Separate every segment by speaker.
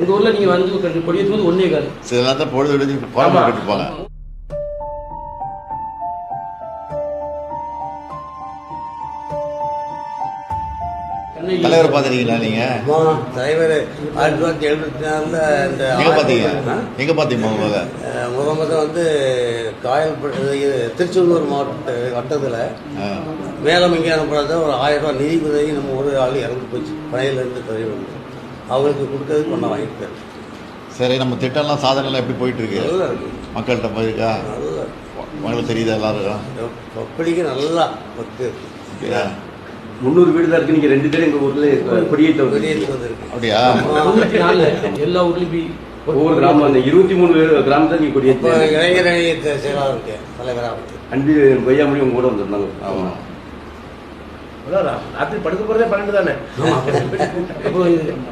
Speaker 1: எங்கள் ஊரில் நீங்கள் வந்து கொடியேற்றும் போது ஒன்றே கால்
Speaker 2: சில நேரத்தில் பொழுது விடுஞ்சு கோலம் போட்டுட்டு இருப்பாங்க. தலைவர் பார்த்துருக்கீங்களா நீங்கள்?
Speaker 3: தலைவர் 1974 இந்த
Speaker 2: எங்கே பார்த்தீங்க? எங்கே பார்த்தீங்க
Speaker 3: முதல் வந்து திருச்செந்தூர் மாவட்ட வட்டத்தில் மேலும் இங்கே அனுப்புறது ஒரு 1000 ரூபா நிதி உதவி நம்ம ஒரு ஆள் இறந்து போச்சு. பழையிலேருந்து தலைவர் அவங்களுக்கு கொடுக்கறதுக்கு ஒன்றா வாங்கிட்டார்.
Speaker 2: சரி, நம்ம திட்டம்லாம் சாதனைலாம் எப்படி போயிட்டு இருக்கு?
Speaker 3: நல்லா இருக்கு.
Speaker 2: மக்கள்கிட்ட போயிருக்கா?
Speaker 3: நல்லா
Speaker 2: உங்களுக்கு தெரியுதா எல்லாருக்கும்?
Speaker 3: அப்படிக்கு நல்லா
Speaker 4: 300 வீடு தான் இருக்கு. நீங்க 2 பேரும் எங்க ஊர்ல கொடியேற்ற
Speaker 3: வந்திருக்கு.
Speaker 2: அப்படியா?
Speaker 1: எல்லா ஊர்லேயும்
Speaker 4: ஒவ்வொரு கிராமம் அந்த 23 கிராமத்தை நீங்க கொடியேற்ற
Speaker 3: இளைஞர் அணியத்தை செயலாளர் இருக்கேன் தலைவராக.
Speaker 4: அன்பு வையாமொழி உங்க கூட வந்திருந்தாங்க.
Speaker 2: ஆமா,
Speaker 5: ராத்திரி படுக்க போறதே 12 தானே.
Speaker 1: இப்போ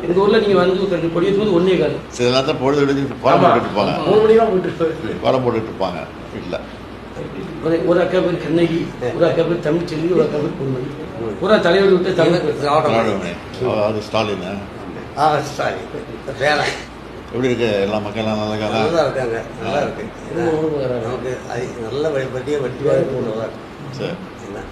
Speaker 1: எங்கள் ஊரில் நீங்கள் வந்து கொடியேற்றும் போது ஒன்றே கால்
Speaker 2: சில நேரத்தில் பொழுது விடுஞ்சு கோலம் போட்டுட்டு இருப்பாங்க.
Speaker 5: 3 மணி தான் போயிட்டு
Speaker 2: கோலம் போட்டுட்டு இருப்பாங்க வீட்டில்.
Speaker 1: ஒரு அக்கா பேர் கண்ணகி, ஒரு அக்கா பேர் தமிழ்ச்செல்வி, ஒரு அக்கா பேர் பொன்மணி. பூரா தலைவர் விட்டு தமிழ்
Speaker 2: அது ஸ்டாலின்.
Speaker 3: ஸ்டாலின் வேலை
Speaker 2: எப்படி இருக்கு? எல்லா மக்கள்லாம் நல்லா இருக்காங்க.
Speaker 3: நல்லா இருக்காங்க. நல்லா இருக்கு. நமக்கு நல்ல பற்றிய வட்டி வாய்ப்பு நல்லா இருக்கு.
Speaker 2: சரி.
Speaker 3: என்ன